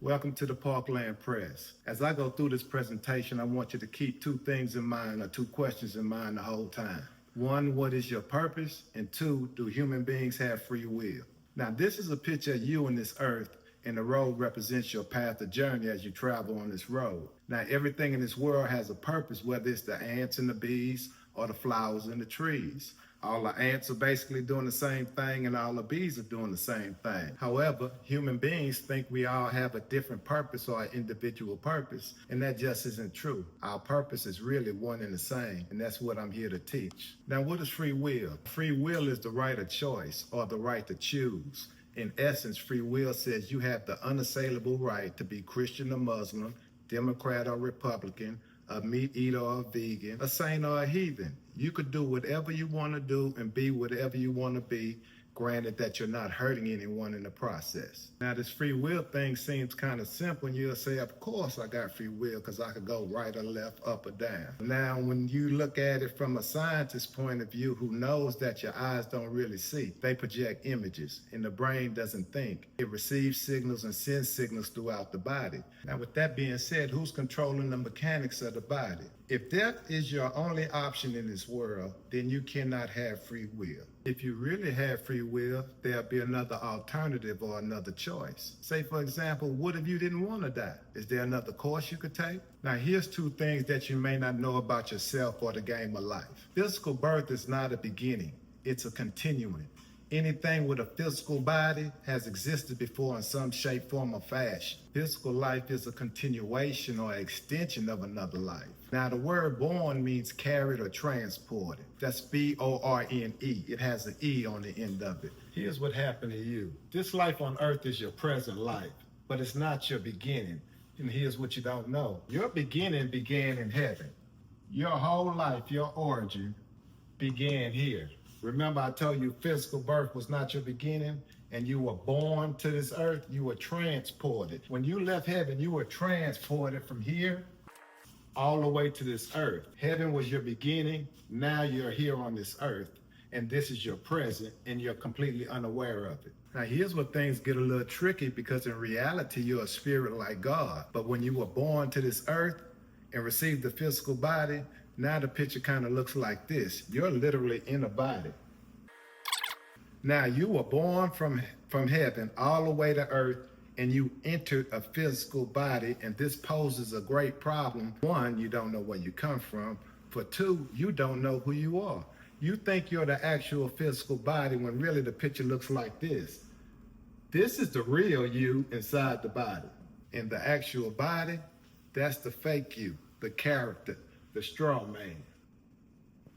Welcome to the Parkland Press. As I go through this presentation, I want you to keep two things in mind, or two questions in mind the whole time. One, what is your purpose? And two, do human beings have free will? Now, this is a picture of you on this earth, and the road represents your path of journey as you travel on this road. Now, everything in this world has a purpose, whether it's the ants and the bees or the flowers and the trees. All the ants are basically doing the same thing and all the bees are doing the same thing. However, human beings think we all have a different purpose or an individual purpose, and that just isn't true. Our purpose is really one and the same, and that's what I'm here to teach. Now, what is free will? Free will is the right of choice or the right to choose. In essence, free will says you have the unassailable right to be Christian or Muslim, Democrat or Republican, a meat eater or a vegan, a saint or a heathen. You could do whatever you want to do and be whatever you want to be, granted that you're not hurting anyone in the process. Now, this free will thing seems kind of simple, and you'll say, of course I got free will because I could go right or left, up or down. Now, when you look at it from a scientist's point of view who knows that your eyes don't really see, they project images, and the brain doesn't think. It receives signals and sends signals throughout the body. Now, with that being said, who's controlling the mechanics of the body? If death is your only option in this world, then you cannot have free will. If you really have free will, there'll be another alternative or another choice. Say, for example, what if you didn't want to die? Is there another course you could take? Now, here's two things that you may not know about yourself or the game of life. Physical birth is not a beginning, it's a continuing. Anything with a physical body has existed before in some shape, form, or fashion. Physical life is a continuation or extension of another life. Now, the word born means carried or transported. That's B-O-R-N-E. It has an E on the end of it. Here's what happened to you. This life on earth is your present life, but it's not your beginning. And here's what you don't know. Your beginning began in heaven. Your whole life, your origin, began here. Remember, I told you physical birth was not your beginning, and you were born to this earth, you were transported. When you left heaven, you were transported from here all the way to this earth. Heaven was your beginning, now you're here on this earth, and this is your present, and you're completely unaware of it. Now, here's where things get a little tricky, because in reality, you're a spirit like God. But when you were born to this earth and received the physical body, now the picture kind of looks like this. You're literally in a body. Now, you were born from heaven all the way to earth, and you entered a physical body, and this poses a great problem. One, you don't know where you come from. For two, you don't know who you are. You think you're the actual physical body when really the picture looks like this. This is the real you inside the body. And the actual body, that's the fake you, the character, the straw man.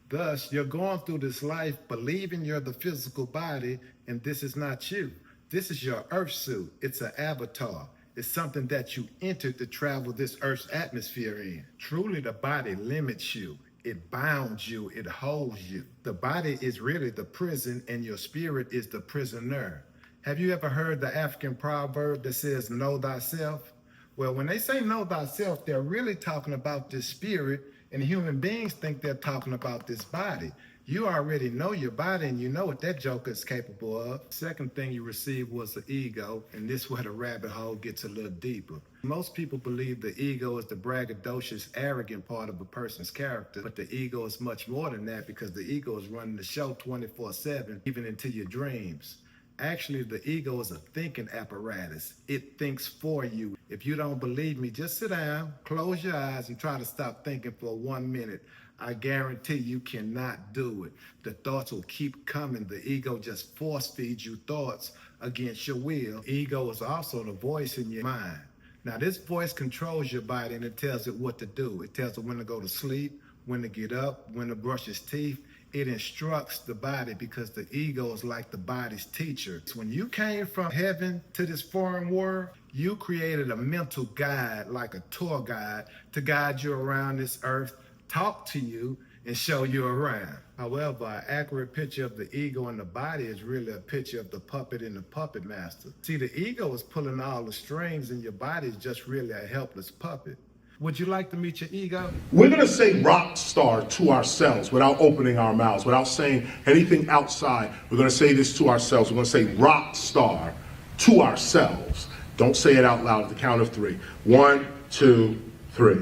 Thus, you're going through this life believing you're the physical body, and this is not you. This is your earth suit. It's an avatar. It's something that you entered to travel this earth's atmosphere in. Truly, the body limits you. It bounds you. It holds you. The body is really the prison, and your spirit is the prisoner. Have you ever heard the African proverb that says, know thyself? Well, when they say know thyself, they're really talking about this spirit, and human beings think they're talking about this body. You already know your body, and you know what that joker is capable of. Second thing you received was the ego, and this is where the rabbit hole gets a little deeper. Most people believe the ego is the braggadocious, arrogant part of a person's character, but the ego is much more than that, because the ego is running the show 24/7, even into your dreams. Actually, the ego is a thinking apparatus. It thinks for you. If you don't believe me, just sit down, close your eyes, and try to stop thinking for 1 minute. I guarantee you cannot do it. The thoughts will keep coming. The ego just force feeds you thoughts against your will. Ego is also the voice in your mind. Now, this voice controls your body, and it tells it what to do. It tells it when to go to sleep, when to get up, when to brush its teeth. It instructs the body, because the ego is like the body's teacher. So when you came from heaven to this foreign world, you created a mental guide, like a tour guide, to guide you around this earth, talk to you, and show you around. However, an accurate picture of the ego and the body is really a picture of the puppet and the puppet master. See, the ego is pulling all the strings, and your body is just really a helpless puppet. Would you like to meet your ego? We're going to say rock star to ourselves without opening our mouths, without saying anything outside. We're going to say this to ourselves. We're going to say rock star to ourselves. Don't say it out loud at the count of 3. 1, 2, 3.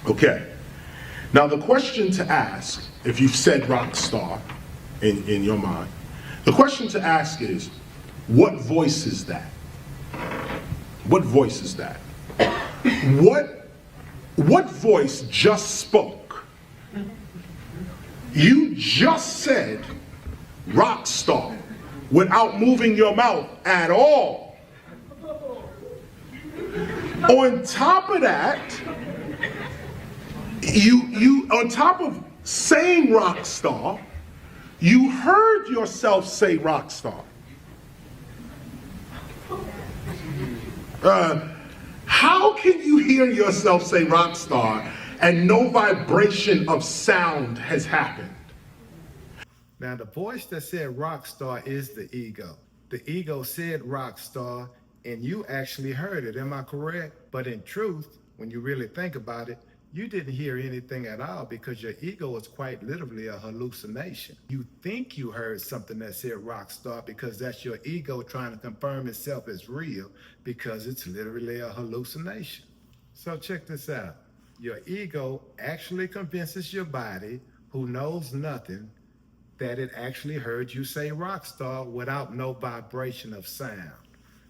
Okay. Now the question to ask, if you've said rock star in your mind, the question to ask is, what voice is that? What voice is that? What voice just spoke? You just said rock star without moving your mouth at all. On top of that, you on top of saying rock star, you heard yourself say rock star. How can you hear yourself say rock star and no vibration of sound has happened? Now, the voice that said rock star is the ego. The ego said rock star, and you actually heard it. Am I correct? But in truth, when you really think about it, you didn't hear anything at all because your ego is quite literally a hallucination. You think you heard something that said rock star because that's your ego trying to confirm itself as real because it's literally a hallucination. So check this out. Your ego actually convinces your body, who knows nothing, that it actually heard you say rock star without no vibration of sound.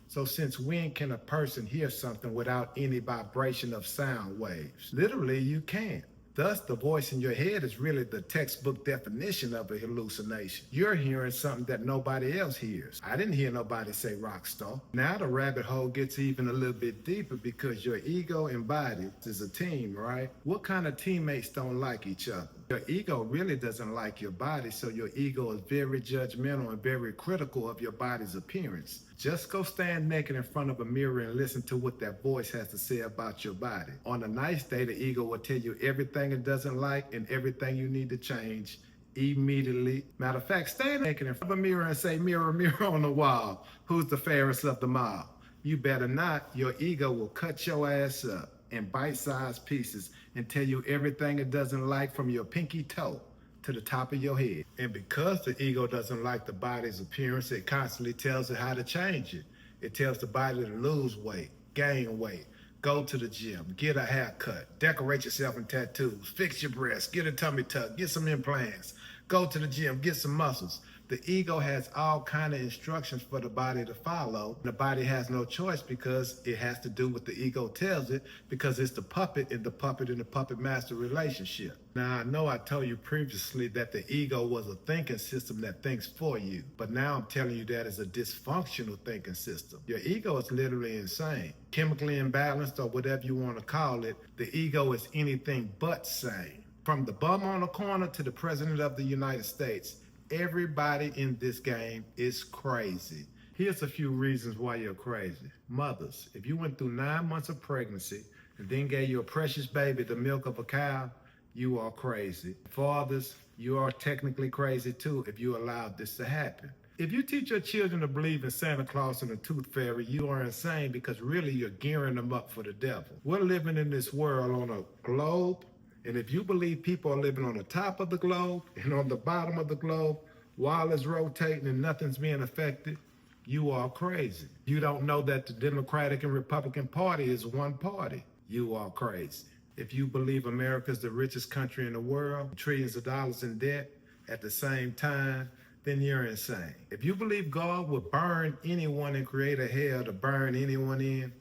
So since when can a person hear something without any vibration of sound waves? Literally, you can't. Thus, the voice in your head is really the textbook definition of a hallucination. You're hearing something that nobody else hears. I didn't hear nobody say rock star. Now the rabbit hole gets even a little bit deeper because your ego and body is a team, right? What kind of teammates don't like each other? Your ego really doesn't like your body, so your ego is very judgmental and very critical of your body's appearance. Just go stand naked in front of a mirror and listen to what that voice has to say about your body. On a nice day, the ego will tell you everything it doesn't like and everything you need to change immediately. Matter of fact, stand naked in front of a mirror and say, mirror, mirror on the wall, who's the fairest of them all? You better not. Your ego will cut your ass up in bite-sized pieces and tell you everything it doesn't like from your pinky toe to the top of your head. And because the ego doesn't like the body's appearance, it constantly tells it how to change it. It tells the body to lose weight, gain weight, go to the gym, get a haircut, decorate yourself in tattoos, fix your breasts, get a tummy tuck, get some implants, go to the gym, get some muscles. The ego has all kind of instructions for the body to follow. The body has no choice because it has to do what the ego tells it because it's the puppet and the puppet master relationship. Now, I know I told you previously that the ego was a thinking system that thinks for you, but now I'm telling you that it's a dysfunctional thinking system. Your ego is literally insane. Chemically imbalanced or whatever you want to call it, the ego is anything but sane. From the bum on the corner to the president of the United States, everybody in this game is crazy. Here's a few reasons why you're crazy. Mothers, if you went through 9 months of pregnancy and then gave your precious baby the milk of a cow, you are crazy. Fathers, you are technically crazy too if you allowed this to happen. If you teach your children to believe in Santa Claus and the Tooth Fairy, you are insane because really you're gearing them up for the devil. We're living in this world on a globe, and if you believe people are living on the top of the globe and on the bottom of the globe while it's rotating and nothing's being affected, you are crazy. You don't know that the Democratic and Republican Party is one party. You are crazy. If you believe America's the richest country in the world, trillions of dollars in debt at the same time, then you're insane. If you believe God would burn anyone and create a hell to burn anyone in,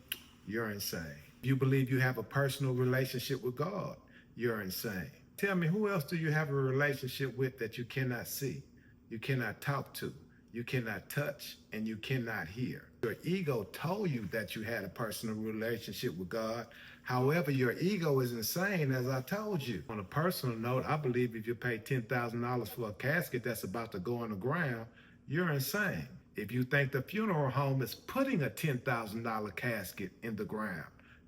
you're insane. If you believe you have a personal relationship with God, you're insane. Tell me, who else do you have a relationship with that you cannot see, you cannot talk to, you cannot touch, and you cannot hear? Your ego told you that you had a personal relationship with God. However, your ego is insane, as I told you. On a personal note, I believe if you pay $10,000 for a casket that's about to go on the ground, you're insane. If you think the funeral home is putting a $10,000 casket in the ground,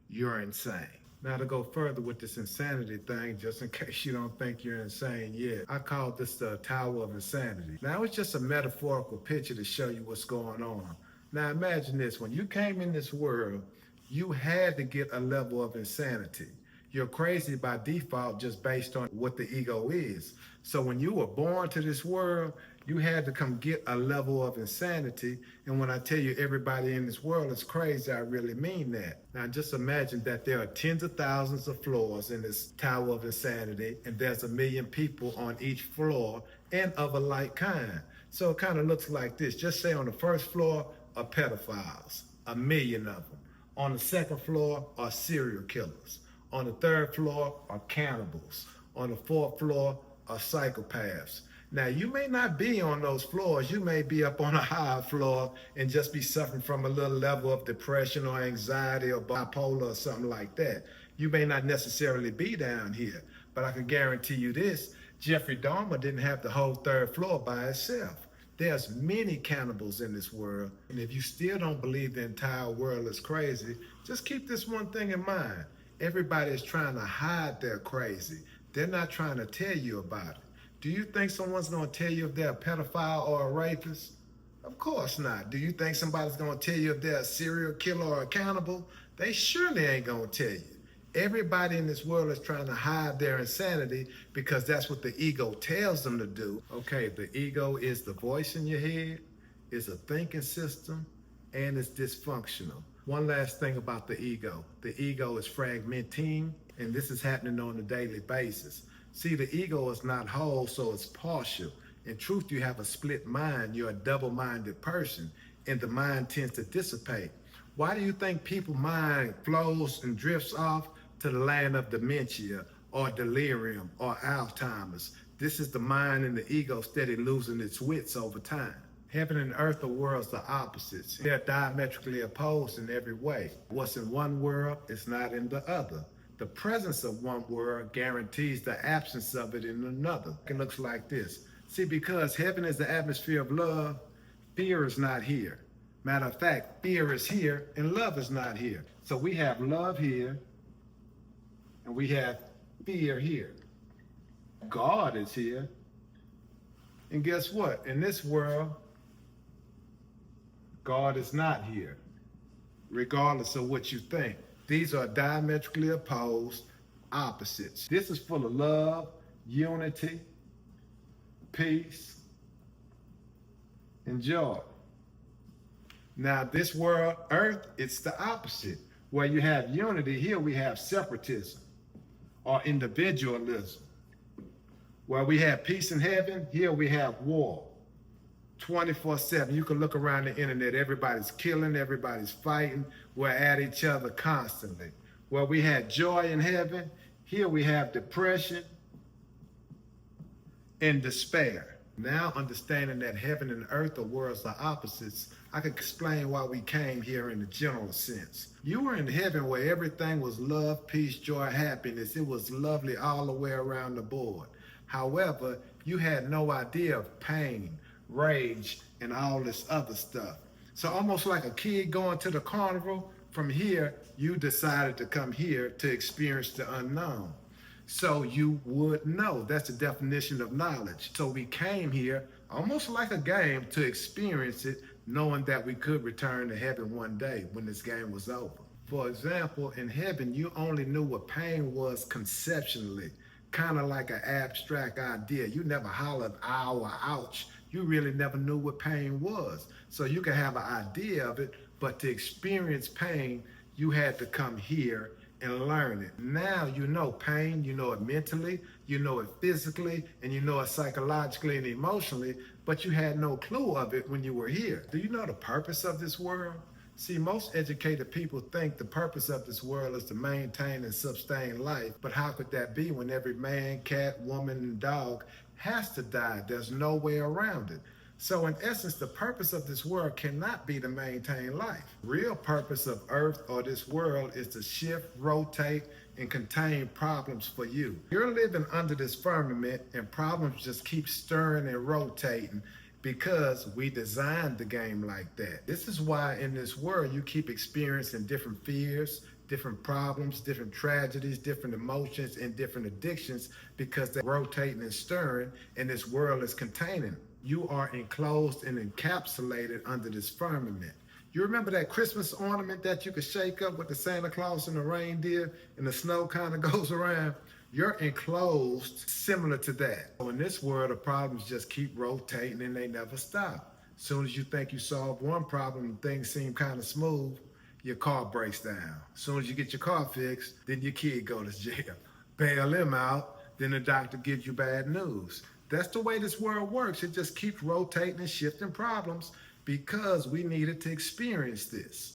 you're insane. Now, to go further with this insanity thing, just in case you don't think you're insane yet, I call this the Tower of Insanity. Now, it's just a metaphorical picture to show you what's going on. Now, imagine this. When you came in this world, you had to get a level of insanity. You're crazy by default just based on what the ego is. So when you were born to this world, You had to come get a level of insanity. And when I tell you everybody in this world is crazy, I really mean that. Now just imagine that there are tens of thousands of floors in this tower of insanity, and there's 1 million people on each floor and of a like kind. So it kind of looks like this. Just say on the first floor are pedophiles, 1 million of them. On the second floor are serial killers. On the third floor are cannibals. On the fourth floor are psychopaths. Now, you may not be on those floors. You may be up on a higher floor and just be suffering from a little level of depression or anxiety or bipolar or something like that. You may not necessarily be down here, but I can guarantee you this, Jeffrey Dahmer didn't have the whole third floor by itself. There's many cannibals in this world, and if you still don't believe the entire world is crazy, just keep this one thing in mind. Everybody is trying to hide their crazy. They're not trying to tell you about it. Do you think someone's going to tell you if they're a pedophile or a rapist? Of course not. Do you think somebody's going to tell you if they're a serial killer or a cannibal? They surely ain't going to tell you. Everybody in this world is trying to hide their insanity because that's what the ego tells them to do. Okay, the ego is the voice in your head, it's a thinking system, and it's dysfunctional. One last thing about the ego. The ego is fragmenting, and this is happening on a daily basis. See, the ego is not whole, so it's partial. In truth, you have a split mind. You're a double-minded person, and the mind tends to dissipate. Why do you think people's mind flows and drifts off to the land of dementia or delirium or Alzheimer's? This is the mind and the ego steady losing its wits over time. Heaven and earth are worlds are opposites. They're diametrically opposed in every way. What's in one world is not in the other. The presence of one world guarantees the absence of it in another. It looks like this. See, because heaven is the atmosphere of love, fear is not here. Matter of fact, fear is here and love is not here. So we have love here and we have fear here. God is here. And guess what? In this world, God is not here, regardless of what you think. These are diametrically opposed opposites. This is full of love, unity, peace, and joy. Now, this world, earth, it's the opposite. Where you have unity, here we have separatism or individualism. Where we have peace in heaven, here we have war. 24/7. You can look around the internet. Everybody's killing, everybody's fighting. We're at each other constantly. Where we had joy in heaven, here we have depression and despair. Now, understanding that heaven and earth are worlds of opposites, I can explain why we came here in a general sense. You were in heaven where everything was love, peace, joy, happiness. It was lovely all the way around the board. However, you had no idea of pain, rage, and all this other stuff. So almost like a kid going to the carnival, from here, you decided to come here to experience the unknown. So you would know. That's the definition of knowledge. So we came here almost like a game to experience it, knowing that we could return to heaven one day when this game was over. For example, in heaven, you only knew what pain was conceptually, kind of like an abstract idea. You never hollered ow or ouch. You really never knew what pain was. So you could have an idea of it, but to experience pain, you had to come here and learn it. Now you know pain, you know it mentally, you know it physically, and you know it psychologically and emotionally, but you had no clue of it when you were here. Do you know the purpose of this world? See, most educated people think the purpose of this world is to maintain and sustain life, but how could that be when every man, cat, woman, and dog has to die? There's no way around it. So in essence, the purpose of this world cannot be to maintain life. Real purpose of earth or this world is to shift, rotate, and contain problems for you. You're living under this firmament and problems just keep stirring and rotating because we designed the game like that. This is why in this world you keep experiencing different fears, different problems, different tragedies, different emotions, and different addictions because they're rotating and stirring and this world is containing. You are enclosed and encapsulated under this firmament. You remember that Christmas ornament that you could shake up with the Santa Claus and the reindeer and the snow kind of goes around? You're enclosed similar to that. So in this world, the problems just keep rotating and they never stop. As soon as you think you solve one problem and things seem kind of smooth, your car breaks down. As soon as you get your car fixed, then your kid go to jail. Bail them out, then the doctor gives you bad news. That's the way this world works. It just keeps rotating and shifting problems because we needed to experience this.